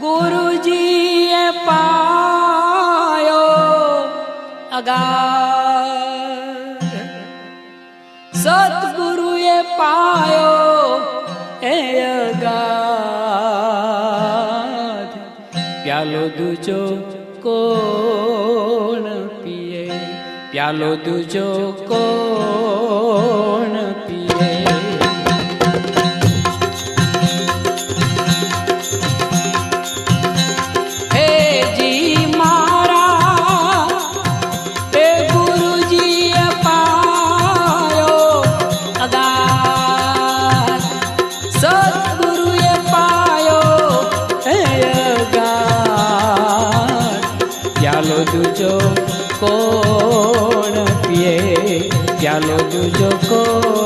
ગુરુજીએ પાયો અગાધ, સતગુરુએ પાયો એ અગાધ, પ્યાલો દૂજો કોણ પીએ, પ્યાલો દૂજો કોણ પીએ। प्यालो दूजो कोण पिए, प्यालो दूजो कोण